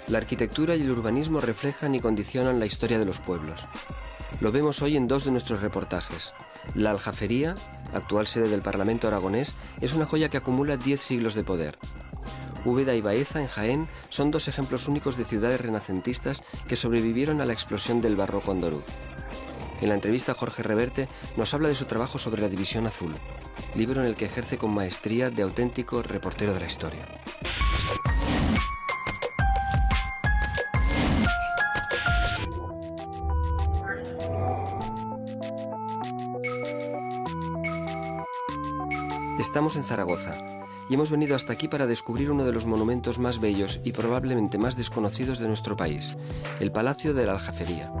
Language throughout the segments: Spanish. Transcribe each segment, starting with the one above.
La arquitectura y el urbanismo reflejan y condicionan la historia de los pueblos. Lo vemos hoy en dos de nuestros reportajes. La Aljafería, actual sede del Parlamento aragonés, es una joya que acumula 10 siglos de poder. Úbeda y Baeza, en Jaén, son dos ejemplos únicos de ciudades renacentistas que sobrevivieron a la explosión del barroco andaluz. En la entrevista, Jorge Reverte nos habla de su trabajo sobre la División Azul, libro en el que ejerce con maestría de auténtico reportero de la historia. Estamos en Zaragoza y hemos venido hasta aquí para descubrir uno de los monumentos más bellos y probablemente más desconocidos de nuestro país, el Palacio de la Aljafería.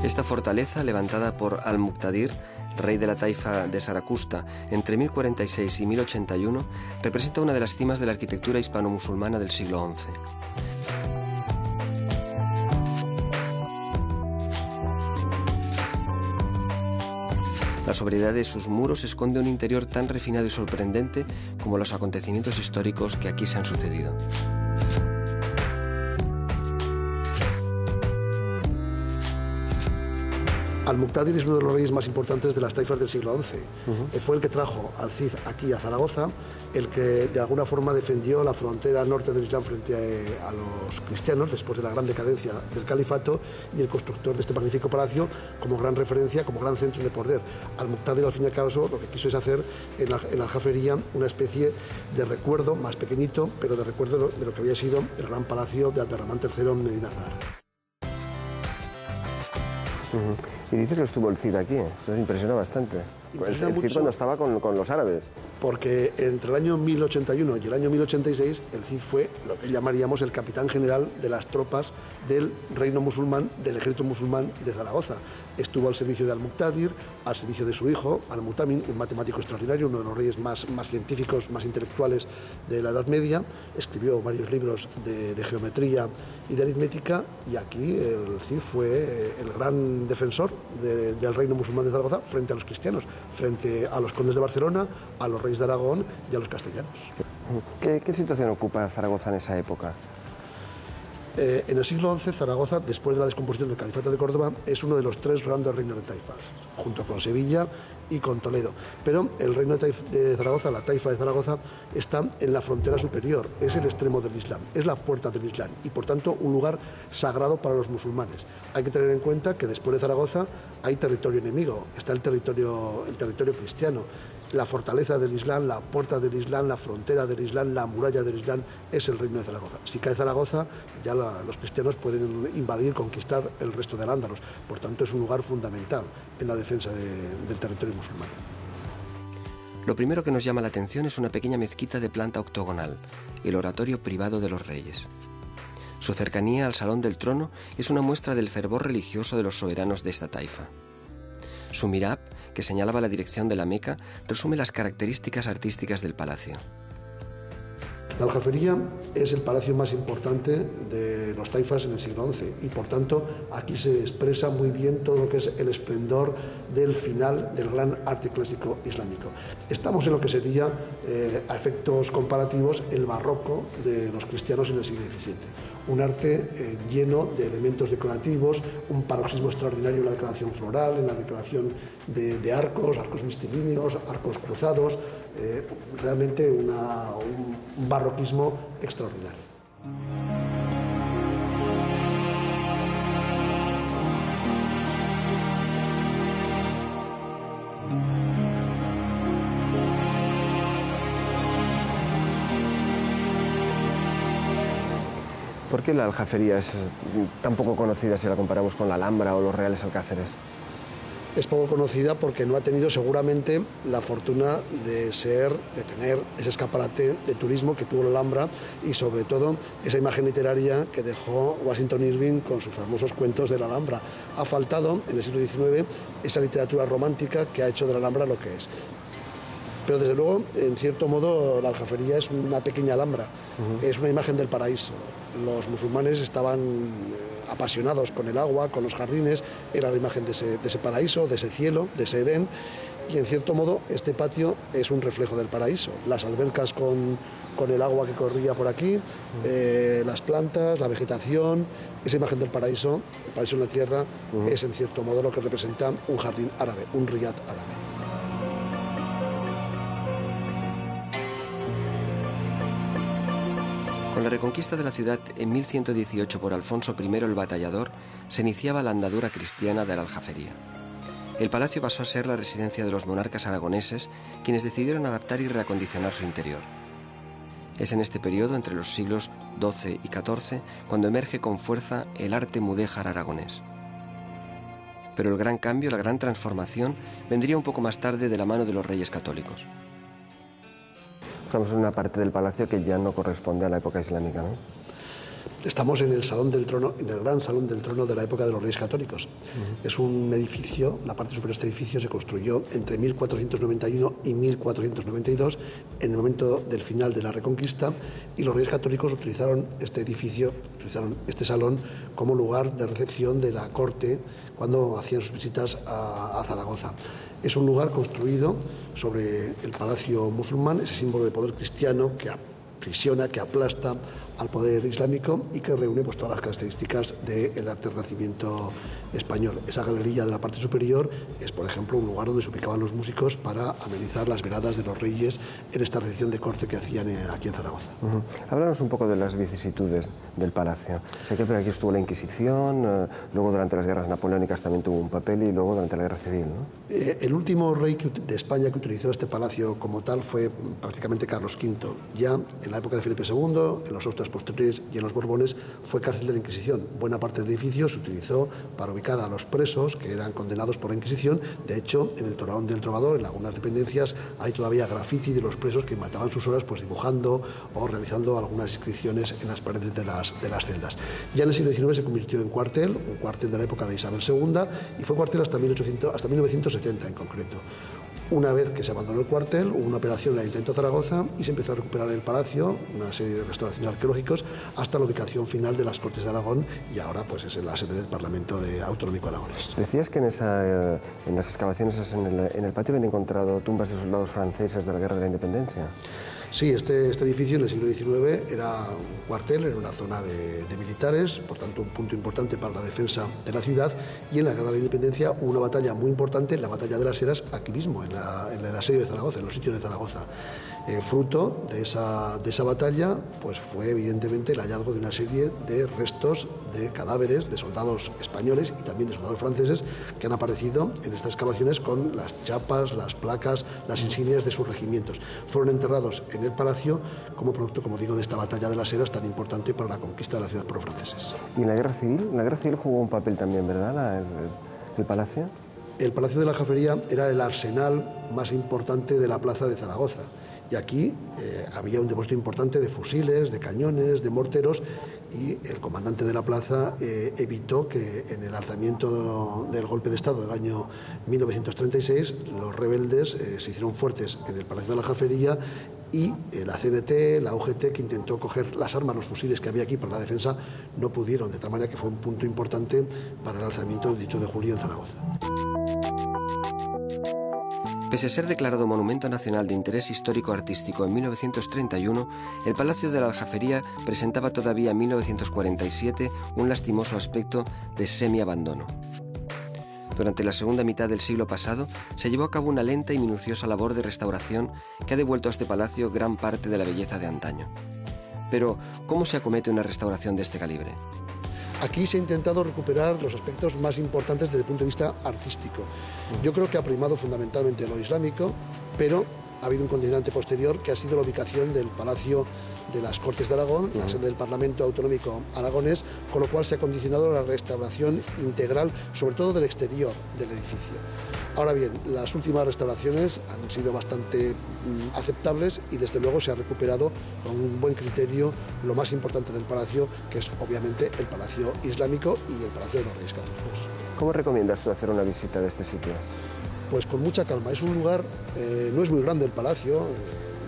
Esta fortaleza, levantada por Al-Muqtadir, rey de la taifa de Saracusta, entre 1046 y 1081, representa una de las cimas de la arquitectura hispano-musulmana del siglo XI. La sobriedad de sus muros esconde un interior tan refinado y sorprendente como los acontecimientos históricos que aquí se han sucedido. Al-Muqtadir es uno de los reyes más importantes de las taifas del siglo XI. Fue el que trajo al Cid aquí a Zaragoza, el que de alguna forma defendió la frontera norte del Islam frente a los cristianos después de la gran decadencia del califato, y el constructor de este magnífico palacio como gran referencia, como gran centro de poder. Al-Muqtadir, al fin y al cabo, lo que quiso es hacer en la Aljafería una especie de recuerdo más pequeñito, pero de recuerdo de lo que había sido el gran palacio de Abderramán III en Medina Azahar. Y dices que estuvo el Cid aquí, esto impresiona bastante. El Cid cuando estaba con los árabes. Porque entre el año 1081 y el año 1086 el Cid fue lo que llamaríamos el capitán general de las tropas del reino musulmán, del ejército musulmán de Zaragoza. Estuvo al servicio de Al-Muqtadir, al servicio de su hijo, Al-Mutamin, un matemático extraordinario, uno de los reyes más científicos, más intelectuales de la Edad Media. Escribió varios libros de geometría y de aritmética, y aquí el Cid fue el gran defensor del reino musulmán de Zaragoza frente a los cristianos, frente a los condes de Barcelona, a los reyes de Aragón y a los castellanos. ¿Qué situación ocupa Zaragoza en esa época? En el siglo XI, Zaragoza, después de la descomposición del Califato de Córdoba, es uno de los tres grandes reinos de taifas, junto con Sevilla y con Toledo. Pero el reino de Zaragoza, la taifa de Zaragoza, está en la frontera superior, es el extremo del Islam, es la puerta del Islam y, por tanto, un lugar sagrado para los musulmanes. Hay que tener en cuenta que después de Zaragoza hay territorio enemigo, está el territorio cristiano. La fortaleza del Islam, la puerta del Islam, la frontera del Islam, la muralla del Islam es el reino de Zaragoza. Si cae Zaragoza, ya los cristianos pueden invadir, conquistar el resto del Al-Ándalus. Por tanto, es un lugar fundamental en la defensa del territorio musulmán. Lo primero que nos llama la atención es una pequeña mezquita de planta octogonal, el oratorio privado de los reyes. Su cercanía al Salón del Trono es una muestra del fervor religioso de los soberanos de esta taifa. Su mirab, que señalaba la dirección de la Meca, resume las características artísticas del palacio. La Aljafería es el palacio más importante de los taifas en el siglo XI y, por tanto, aquí se expresa muy bien todo lo que es el esplendor del final del gran arte clásico islámico. Estamos en lo que sería, a efectos comparativos, el barroco de los cristianos en el siglo XVII. Un arte lleno de elementos decorativos, un paroxismo extraordinario en la decoración floral, en la decoración de arcos mistilíneos, arcos cruzados, realmente un barroquismo extraordinario. ¿Por qué la Aljafería es tan poco conocida si la comparamos con la Alhambra o los Reales Alcázares? Es poco conocida porque no ha tenido seguramente la fortuna de tener ese escaparate de turismo que tuvo la Alhambra y, sobre todo, esa imagen literaria que dejó Washington Irving con sus famosos cuentos de la Alhambra. Ha faltado en el siglo XIX esa literatura romántica que ha hecho de la Alhambra lo que es. Pero, desde luego, en cierto modo, la Aljafería es una pequeña Alhambra, es una imagen del paraíso. Los musulmanes estaban apasionados con el agua, con los jardines, era la imagen de ese paraíso, de ese cielo, de ese Edén, Y en cierto modo este patio es un reflejo del paraíso. Las albercas con el agua que corría por aquí, las plantas, la vegetación, esa imagen del paraíso, el paraíso en la tierra, es en cierto modo lo que representa un jardín árabe, un riyad árabe. Con la reconquista de la ciudad en 1118 por Alfonso I el Batallador, se iniciaba la andadura cristiana de la Aljafería. El palacio pasó a ser la residencia de los monarcas aragoneses, quienes decidieron adaptar y reacondicionar su interior. Es en este periodo, entre los siglos XII y XIV, cuando emerge con fuerza el arte mudéjar aragonés. Pero el gran cambio, la gran transformación, vendría un poco más tarde de la mano de los reyes católicos. Estamos en una parte del palacio que ya no corresponde a la época islámica, ¿no? Estamos en el Salón del Trono, en el gran Salón del Trono de la época de los Reyes Católicos. Es un edificio, la parte superior de este edificio se construyó entre 1491 y 1492, en el momento del final de la Reconquista, y los Reyes Católicos utilizaron este edificio, utilizaron este salón como lugar de recepción de la corte cuando hacían sus visitas a Zaragoza. Es un lugar construido sobre el palacio musulmán, ese símbolo de poder cristiano que aprisiona, que aplasta al poder islámico y que reúne pues, todas las características del arte del Renacimiento español. Esa galería de la parte superior es, por ejemplo, un lugar donde se ubicaban los músicos para amenizar las veladas de los reyes en esta recepción de corte que hacían aquí en Zaragoza. Háblanos un poco de las vicisitudes del palacio. Sé que por aquí estuvo la Inquisición, luego durante las guerras napoleónicas también tuvo un papel y luego durante la Guerra Civil, ¿no? El último rey de España que utilizó este palacio como tal fue prácticamente Carlos V. Ya en la época de Felipe II, en los Austrias posteriores y en los Borbones fue cárcel de la Inquisición. Buena parte del edificio se utilizó para ubicar a los presos que eran condenados por la Inquisición. De hecho, en el Torreón del Trovador, en algunas dependencias, hay todavía graffiti de los presos que mataban sus horas pues dibujando o realizando algunas inscripciones en las paredes de las celdas. Ya en el siglo XIX se convirtió en cuartel, un cuartel de la época de Isabel II, y fue cuartel hasta 1970 en concreto. Una vez que se abandonó el cuartel, hubo una operación en el Ayuntamiento de Zaragoza y se empezó a recuperar el palacio, una serie de restauraciones arqueológicas, hasta la ubicación final de las Cortes de Aragón, y ahora pues es la sede del Parlamento Autonómico Aragonés. Decías que en las excavaciones en el patio habían encontrado tumbas de soldados franceses de la Guerra de la Independencia. Sí, este edificio en el siglo XIX era un cuartel, era una zona de militares, por tanto un punto importante para la defensa de la ciudad, y en la Guerra de la Independencia hubo una batalla muy importante, la Batalla de las Heras, aquí mismo, en el asedio de Zaragoza, en los sitios de Zaragoza. Fruto de esa batalla pues fue evidentemente el hallazgo de una serie de restos de cadáveres de soldados españoles y también de soldados franceses que han aparecido en estas excavaciones con las chapas, las placas, las insignias de sus regimientos. Fueron enterrados en el palacio como producto, como digo, de esta batalla de las Heras tan importante para la conquista de la ciudad por los franceses. ¿Y en la Guerra Civil? La Guerra Civil jugó un papel también, ¿verdad? ¿El palacio? El Palacio de la Aljafería era el arsenal más importante de la plaza de Zaragoza. Y aquí había un depósito importante de fusiles, de cañones, de morteros, y el comandante de la plaza evitó que en el alzamiento del golpe de Estado del año 1936 los rebeldes se hicieron fuertes en el Palacio de la Aljafería, y la CNT, la UGT, que intentó coger las armas, los fusiles que había aquí para la defensa, no pudieron, de tal manera que fue un punto importante para el alzamiento del 18 de julio en Zaragoza. Pese a ser declarado Monumento Nacional de Interés Histórico-Artístico en 1931, el Palacio de la Aljafería presentaba todavía en 1947 un lastimoso aspecto de semi-abandono. Durante la segunda mitad del siglo pasado se llevó a cabo una lenta y minuciosa labor de restauración que ha devuelto a este palacio gran parte de la belleza de antaño. Pero, ¿cómo se acomete una restauración de este calibre? Aquí se ha intentado recuperar los aspectos más importantes desde el punto de vista artístico. Yo creo que ha primado fundamentalmente lo islámico, pero ha habido un condicionante posterior que ha sido la ubicación del Palacio de las Cortes de Aragón, la sede del Parlamento Autonómico Aragonés, con lo cual se ha condicionado la restauración integral, sobre todo del exterior del edificio. Ahora bien, las últimas restauraciones han sido bastante aceptables y desde luego se ha recuperado con un buen criterio lo más importante del palacio, que es obviamente el Palacio Islámico y el Palacio de los Reyes Católicos. ¿Cómo recomiendas tú hacer una visita de este sitio? Pues con mucha calma. Es un lugar, no es muy grande el palacio,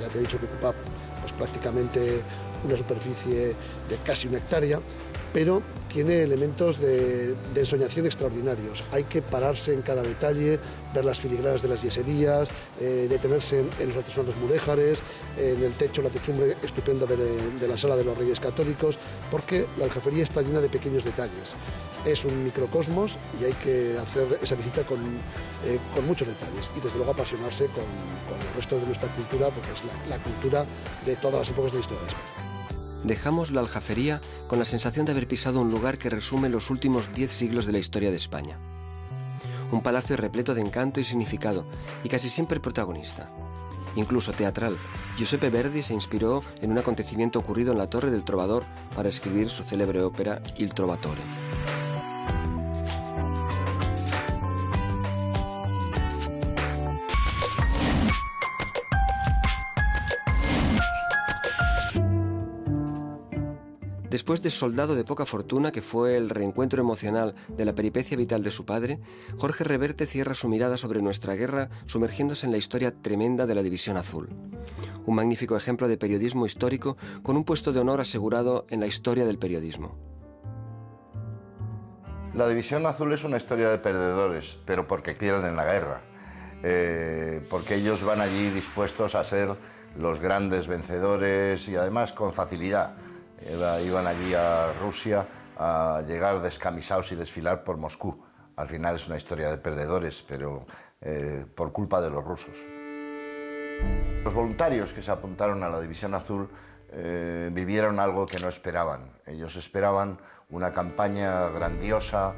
ya te he dicho que ocupa pues, prácticamente una superficie de casi 1 hectárea, pero tiene elementos de ensoñación extraordinarios. Hay que pararse en cada detalle, ver las filigranas de las yeserías, detenerse en los artesonados mudéjares, en el techo, la techumbre estupenda de la Sala de los Reyes Católicos, porque la aljafería está llena de pequeños detalles. Es un microcosmos y hay que hacer esa visita con muchos detalles y desde luego apasionarse con el resto de nuestra cultura, porque es la cultura de todas las épocas de la historia de España. Dejamos la aljafería con la sensación de haber pisado un lugar que resume los últimos 10 siglos de la historia de España. Un palacio repleto de encanto y significado, y casi siempre protagonista. Incluso teatral. Giuseppe Verdi se inspiró en un acontecimiento ocurrido en la Torre del Trovador para escribir su célebre ópera Il Trovatore. Después de Soldado de poca fortuna, que fue el reencuentro emocional de la peripecia vital de su padre, Jorge Reverte cierra su mirada sobre nuestra guerra sumergiéndose en la historia tremenda de la División Azul. Un magnífico ejemplo de periodismo histórico con un puesto de honor asegurado en la historia del periodismo. La División Azul es una historia de perdedores, pero porque pierden en la guerra. Porque ellos van allí dispuestos a ser los grandes vencedores y además con facilidad. Iban allí a Rusia a llegar descamisados y desfilar por Moscú. Al final es una historia de perdedores, pero por culpa de los rusos. Los voluntarios que se apuntaron a la División Azul vivieron algo que no esperaban. Ellos esperaban una campaña grandiosa,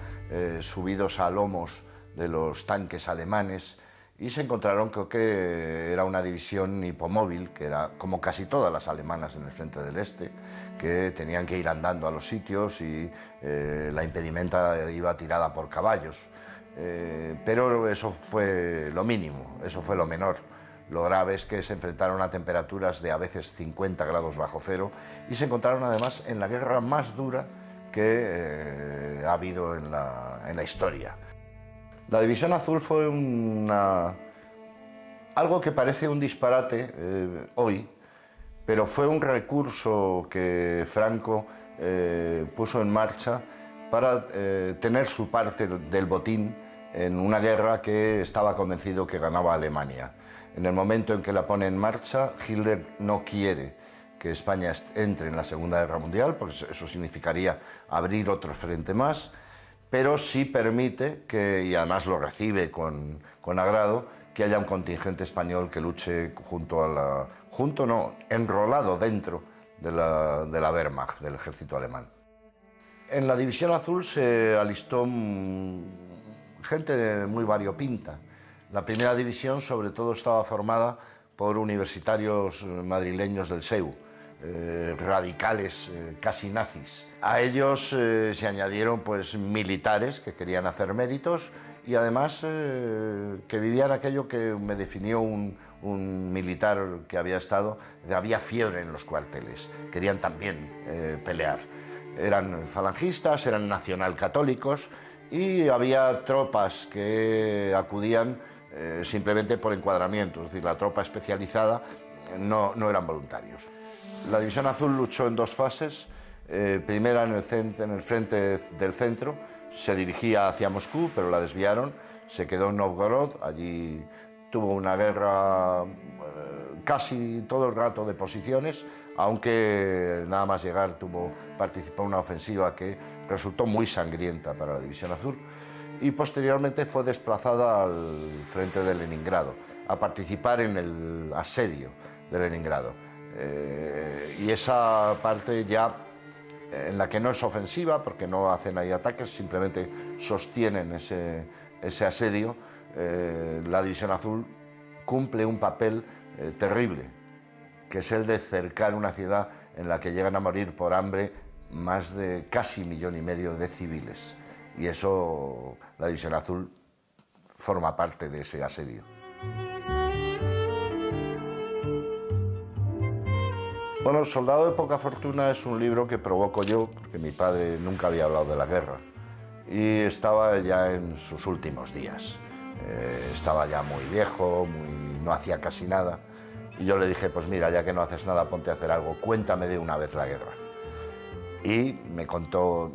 subidos a lomos de los tanques alemanes, y se encontraron que era una división hipomóvil, que era como casi todas las alemanas en el frente del Este, que tenían que ir andando a los sitios y la impedimenta iba tirada por caballos. Pero eso fue lo mínimo, eso fue lo menor. Lo grave es que se enfrentaron a temperaturas de a veces 50 grados bajo cero y se encontraron además en la guerra más dura que ha habido en la historia. La División Azul fue algo que parece un disparate hoy, pero fue un recurso que Franco puso en marcha para tener su parte del botín en una guerra que estaba convencido que ganaba Alemania. En el momento en que la pone en marcha, Hitler no quiere que España entre en la Segunda Guerra Mundial, porque eso significaría abrir otro frente más, pero sí permite que, y además lo recibe con agrado, que haya un contingente español que luche enrolado dentro de la Wehrmacht, del ejército alemán. En la División Azul se alistó gente muy variopinta. La primera división sobre todo estaba formada por universitarios madrileños del SEU, radicales, casi nazis. A ellos se añadieron pues militares que querían hacer méritos y además que vivían aquello que me definió un militar que había había fiebre en los cuarteles, querían también pelear. Eran falangistas, eran nacionalcatólicos y había tropas que acudían simplemente por encuadramiento, es decir, la tropa especializada no eran voluntarios. La División Azul luchó en dos fases. Primera en el frente del centro, se dirigía hacia Moscú, pero la desviaron, se quedó en Novgorod, allí tuvo una guerra casi todo el rato de posiciones, aunque nada más llegar participó en una ofensiva que resultó muy sangrienta para la División Azul, y posteriormente fue desplazada al frente de Leningrado, a participar en el asedio de Leningrado. Y esa parte ya en la que no es ofensiva, porque no hacen ahí ataques, simplemente sostienen ese asedio, la División Azul cumple un papel terrible, que es el de cercar una ciudad en la que llegan a morir por hambre más de casi 1,5 millones de civiles. Y eso, la División Azul forma parte de ese asedio. Bueno, Soldado de poca fortuna es un libro que provoco yo, porque mi padre nunca había hablado de la guerra y estaba ya en sus últimos días. Estaba ya muy viejo, no hacía casi nada, y yo le dije, pues mira, ya que no haces nada, ponte a hacer algo, cuéntame de una vez la guerra. y me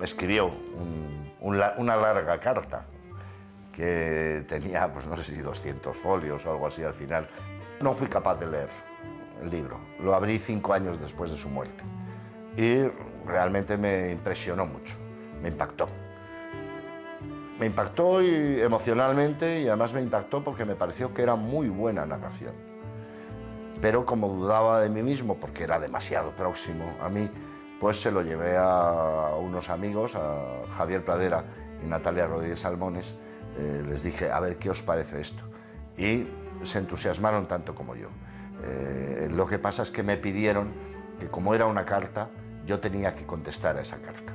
escribió una larga carta que tenía, pues no sé si 200 folios o algo así al final. No fui capaz de leer el libro, lo abrí 5 años después de su muerte y realmente me impresionó mucho, me impactó. Me impactó emocionalmente y además me impactó porque me pareció que era muy buena narración. Pero como dudaba de mí mismo porque era demasiado próximo a mí, pues se lo llevé a unos amigos, a Javier Pradera y Natalia Rodríguez Salmones. Les dije, a ver, ¿qué os parece esto? Y se entusiasmaron tanto como yo. Lo que pasa es que me pidieron que, como era una carta, yo tenía que contestar a esa carta.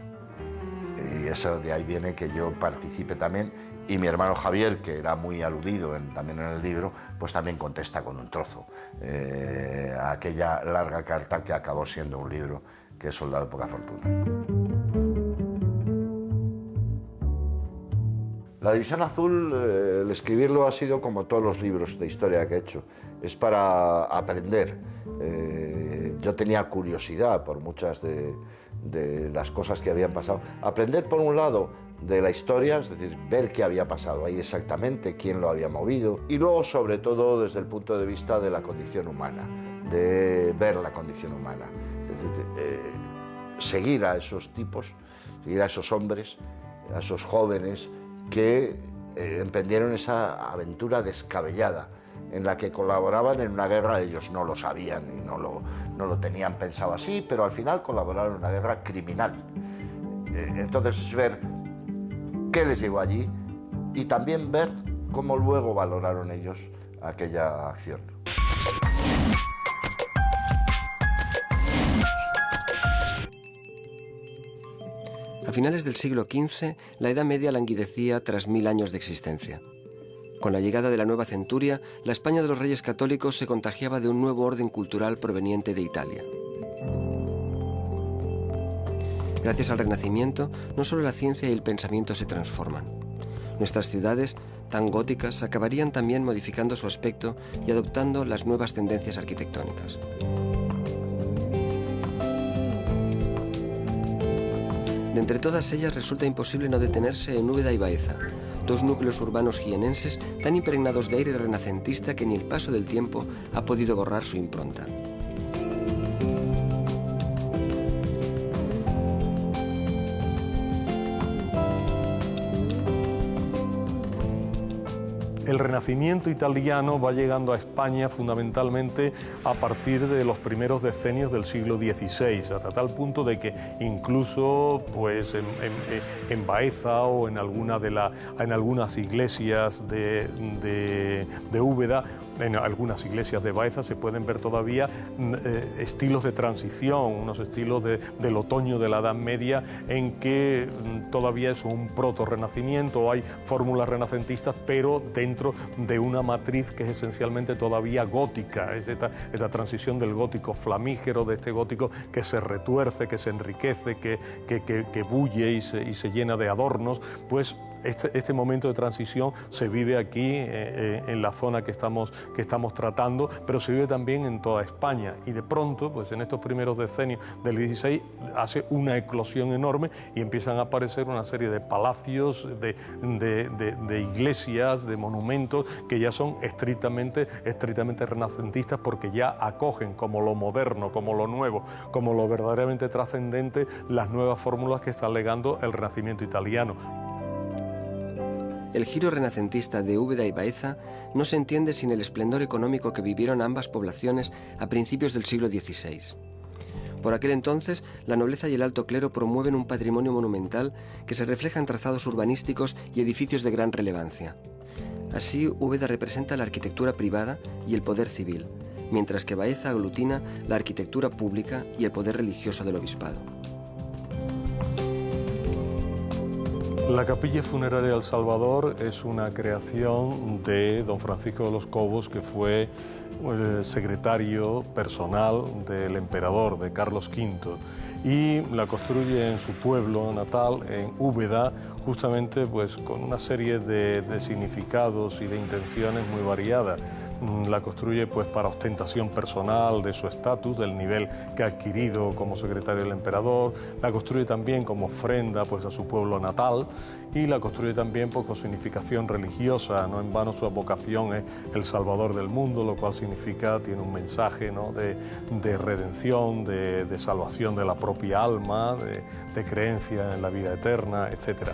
Y eso de ahí viene que yo participe también, y mi hermano Javier, que era muy aludido también en el libro, pues también contesta con un trozo a aquella larga carta que acabó siendo un libro, que es Soldado de poca fortuna. La División Azul, el escribirlo ha sido como todos los libros de historia que he hecho, es para aprender. Yo tenía curiosidad por muchas de las cosas que habían pasado. Aprender, por un lado, de la historia, es decir, ver qué había pasado ahí exactamente, quién lo había movido, y luego, sobre todo, desde el punto de vista de la condición humana, de ver la condición humana. Es decir, seguir a esos tipos, seguir a esos hombres, a esos jóvenes que emprendieron esa aventura descabellada en la que colaboraban en una guerra. Ellos no lo sabían y no lo tenían pensado así, pero al final colaboraron en una guerra criminal. Entonces es ver qué les llevó allí y también ver cómo luego valoraron ellos aquella acción. A finales del siglo XV, la Edad Media languidecía tras 1000 años de existencia. Con la llegada de la nueva centuria, la España de los Reyes Católicos se contagiaba de un nuevo orden cultural proveniente de Italia. Gracias al Renacimiento, no solo la ciencia y el pensamiento se transforman. Nuestras ciudades, tan góticas, acabarían también modificando su aspecto y adoptando las nuevas tendencias arquitectónicas. De entre todas ellas resulta imposible no detenerse en Úbeda y Baeza, dos núcleos urbanos jienenses tan impregnados de aire renacentista que ni el paso del tiempo ha podido borrar su impronta. El Renacimiento italiano va llegando a España fundamentalmente a partir de los primeros decenios del siglo XVI, hasta tal punto de que incluso pues, en Baeza o en algunas iglesias de Úbeda, en algunas iglesias de Baeza se pueden ver todavía estilos de transición, unos estilos del otoño de la Edad Media en que todavía es un proto-renacimiento, hay fórmulas renacentistas, pero dentro de una matriz que es esencialmente todavía gótica, es esta transición del gótico flamígero, de este gótico que se retuerce, que se enriquece, que bulle y se llena de adornos. Pues este momento de transición se vive aquí en la zona que estamos tratando, pero se vive también en toda España, y de pronto, pues en estos primeros decenios del XVI hace una eclosión enorme y empiezan a aparecer una serie de palacios, de iglesias, de monumentos que ya son estrictamente renacentistas, porque ya acogen como lo moderno, como lo nuevo, como lo verdaderamente trascendente, las nuevas fórmulas que está legando el Renacimiento italiano. El giro renacentista de Úbeda y Baeza no se entiende sin el esplendor económico que vivieron ambas poblaciones a principios del siglo XVI. Por aquel entonces, la nobleza y el alto clero promueven un patrimonio monumental que se refleja en trazados urbanísticos y edificios de gran relevancia. Así, Úbeda representa la arquitectura privada y el poder civil, mientras que Baeza aglutina la arquitectura pública y el poder religioso del obispado. La Capilla Funeraria del Salvador es una creación de don Francisco de los Cobos, que fue el secretario personal del emperador, de Carlos V, y la construye en su pueblo natal, en Úbeda, justamente pues con una serie de significados y de intenciones muy variadas. La construye pues para ostentación personal de su estatus, del nivel que ha adquirido como secretario del emperador, la construye también como ofrenda pues a su pueblo natal y la construye también pues con significación religiosa. No en vano su vocación es el Salvador del mundo, lo cual significa, tiene un mensaje, ¿no?, de redención, de salvación de la propia alma, de creencia en la vida eterna, etc.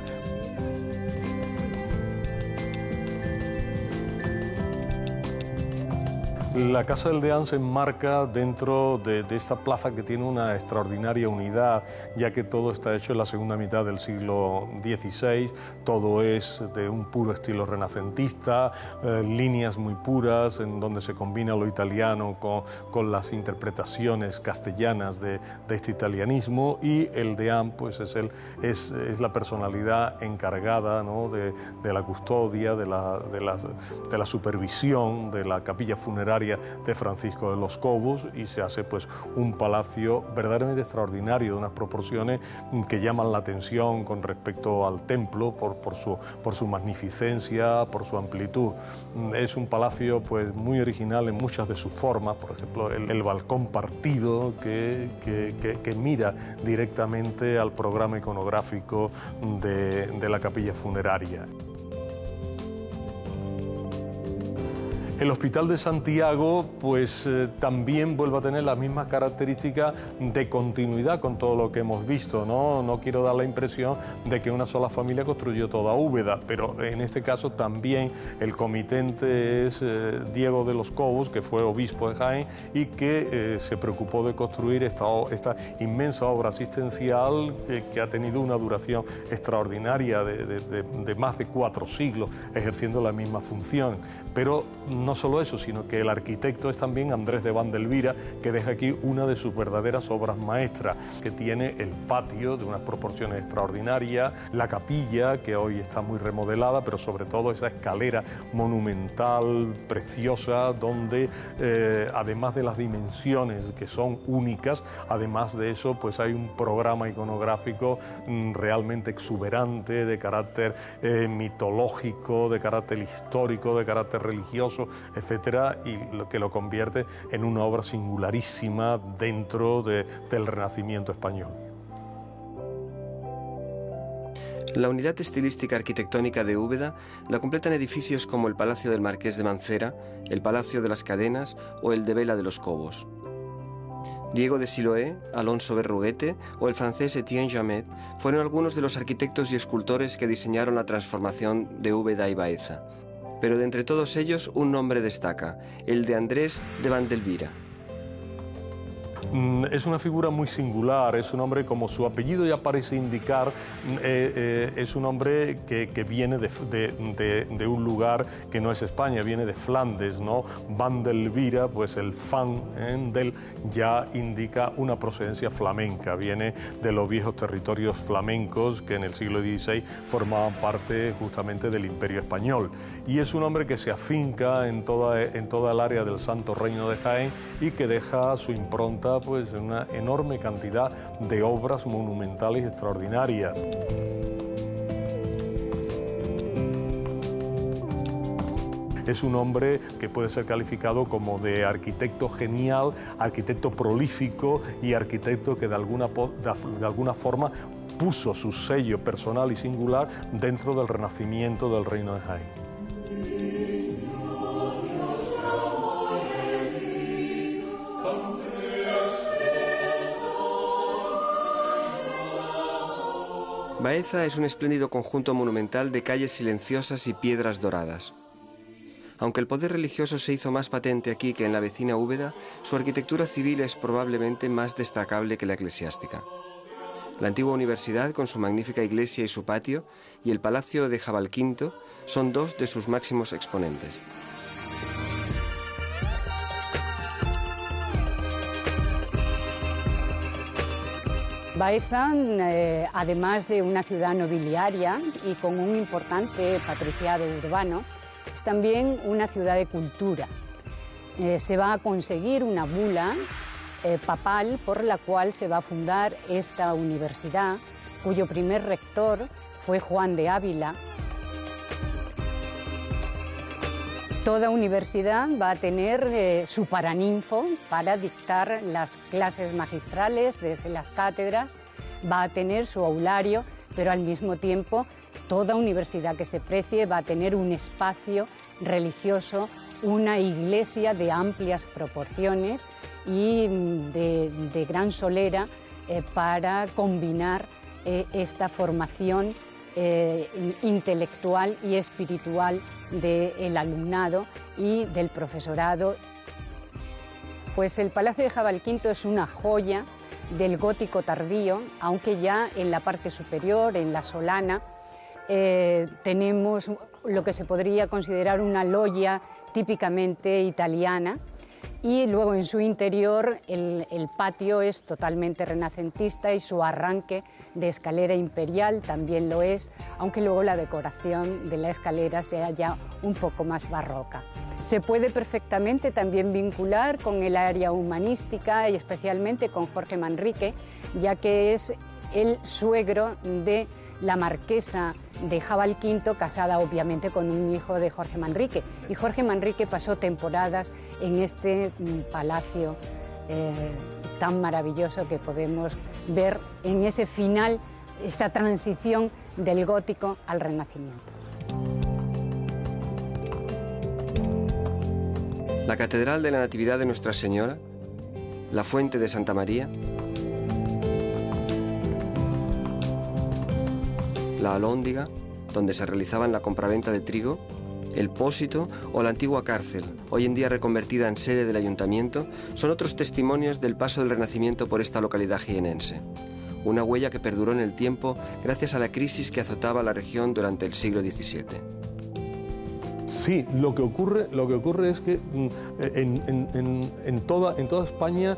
La Casa del Deán se enmarca dentro de esta plaza que tiene una extraordinaria unidad, ya que todo está hecho en la segunda mitad del siglo XVI, todo es de un puro estilo renacentista, líneas muy puras, en donde se combina lo italiano con las interpretaciones castellanas de este italianismo, y el Deán pues es la personalidad encargada, ¿no?, de la custodia, de la supervisión de la capilla funeraria de Francisco de los Cobos, y se hace pues un palacio verdaderamente extraordinario, de unas proporciones que llaman la atención con respecto al templo por su magnificencia, por su amplitud. Es un palacio pues muy original en muchas de sus formas, por ejemplo el balcón partido que mira directamente al programa iconográfico de la capilla funeraria. El Hospital de Santiago pues también vuelve a tener las mismas características de continuidad con todo lo que hemos visto, ¿no? No quiero dar la impresión de que una sola familia construyó toda Úbeda, pero en este caso también el comitente es Diego de los Cobos, que fue obispo de Jaén y que se preocupó de construir esta inmensa obra asistencial que ha tenido una duración extraordinaria de más de 4 siglos, ejerciendo la misma función. Pero no solo eso, sino que el arquitecto es también Andrés de Vandelvira, que deja aquí una de sus verdaderas obras maestras, que tiene el patio de unas proporciones extraordinarias, la capilla, que hoy está muy remodelada, pero sobre todo esa escalera monumental, preciosa, donde además de las dimensiones que son únicas, además de eso pues hay un programa iconográfico realmente exuberante, de carácter mitológico, de carácter histórico, de carácter religioso, etcétera, y lo que lo convierte en una obra singularísima dentro del Renacimiento español. La unidad estilística arquitectónica de Úbeda la completan edificios como el Palacio del Marqués de Mancera, el Palacio de las Cadenas o el de Vela de los Cobos. Diego de Siloé, Alonso Berruguete o el francés Etienne Jamet fueron algunos de los arquitectos y escultores que diseñaron la transformación de Úbeda y Baeza. Pero de entre todos ellos un nombre destaca, el de Andrés de Vandelvira. Es una figura muy singular, es un hombre, como su apellido ya parece indicar, es un hombre que viene de un lugar que no es España, viene de Flandes, ¿no? Vandelvira, pues el fan del ya indica una procedencia flamenca, viene de los viejos territorios flamencos que en el siglo XVI formaban parte justamente del Imperio Español. Y es un hombre que se afinca en toda el área del Santo Reino de Jaén y que deja su impronta pues en una enorme cantidad de obras monumentales extraordinarias. Es un hombre que puede ser calificado como de arquitecto genial, arquitecto prolífico y arquitecto que de alguna forma puso su sello personal y singular dentro del renacimiento del Reino de Jaén. Baeza es un espléndido conjunto monumental de calles silenciosas y piedras doradas. Aunque el poder religioso se hizo más patente aquí que en la vecina Úbeda, su arquitectura civil es probablemente más destacable que la eclesiástica. La antigua universidad, con su magnífica iglesia y su patio, y el Palacio de Jabalquinto, son dos de sus máximos exponentes. Baeza, además de una ciudad nobiliaria y con un importante patriciado urbano, es también una ciudad de cultura. Se va a conseguir una bula papal por la cual se va a fundar esta universidad, cuyo primer rector fue Juan de Ávila. Toda universidad va a tener su paraninfo para dictar las clases magistrales desde las cátedras, va a tener su aulario, pero al mismo tiempo toda universidad que se precie va a tener un espacio religioso, una iglesia de amplias proporciones y de gran solera para combinar esta formación intelectual y espiritual del alumnado y del profesorado. Pues el Palacio de Jabalquinto es una joya del gótico tardío, aunque ya en la parte superior, en la solana, tenemos lo que se podría considerar una loggia típicamente italiana, y luego en su interior el patio es totalmente renacentista y su arranque de escalera imperial también lo es, aunque luego la decoración de la escalera sea ya un poco más barroca. Se puede perfectamente también vincular con el área humanística y especialmente con Jorge Manrique, ya que es el suegro de la marquesa de Jabalquinto, casada obviamente con un hijo de Jorge Manrique. Y Jorge Manrique pasó temporadas en este palacio tan maravilloso que podemos ver en ese final, esa transición del gótico al renacimiento. La Catedral de la Natividad de Nuestra Señora, la Fuente de Santa María, la Alhóndiga, donde se realizaban la compraventa de trigo, el Pósito o la antigua cárcel, hoy en día reconvertida en sede del ayuntamiento, son otros testimonios del paso del Renacimiento por esta localidad jienense. Una huella que perduró en el tiempo gracias a la crisis que azotaba la región durante el siglo XVII. Sí, lo que ocurre es que en toda España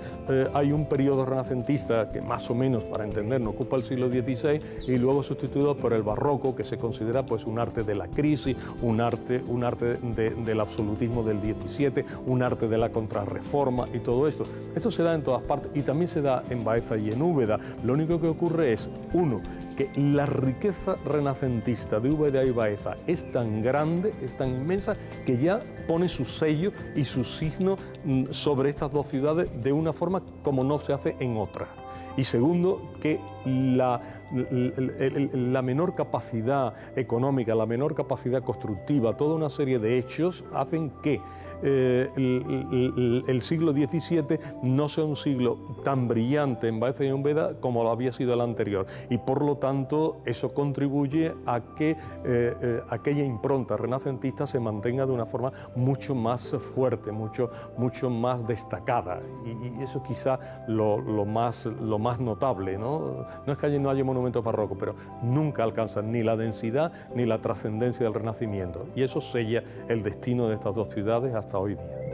hay un periodo renacentista que más o menos, para entendernos, ocupa el siglo XVI y luego sustituido por el barroco, que se considera pues un arte de la crisis, un arte del absolutismo del XVII, un arte de la contrarreforma y todo esto. Esto se da en todas partes y también se da en Baeza y en Úbeda. Lo único que ocurre es, uno, que la riqueza renacentista de Úbeda y Baeza es tan grande, es tan inmensa, que ya pone su sello y su signo sobre estas dos ciudades de una forma como no se hace en otras. Y segundo, que la menor capacidad económica, la menor capacidad constructiva, toda una serie de hechos hacen que el siglo XVII no sea un siglo tan brillante en Baeza y en Úbeda como lo había sido el anterior, y por lo tanto eso contribuye a que aquella impronta renacentista se mantenga de una forma mucho más fuerte, mucho más destacada, y eso quizá lo más notable, ¿no? No es que allí no haya monumentos barrocos, pero nunca alcanzan ni la densidad ni la trascendencia del Renacimiento, y eso sella el destino de estas dos ciudades hasta hoy día.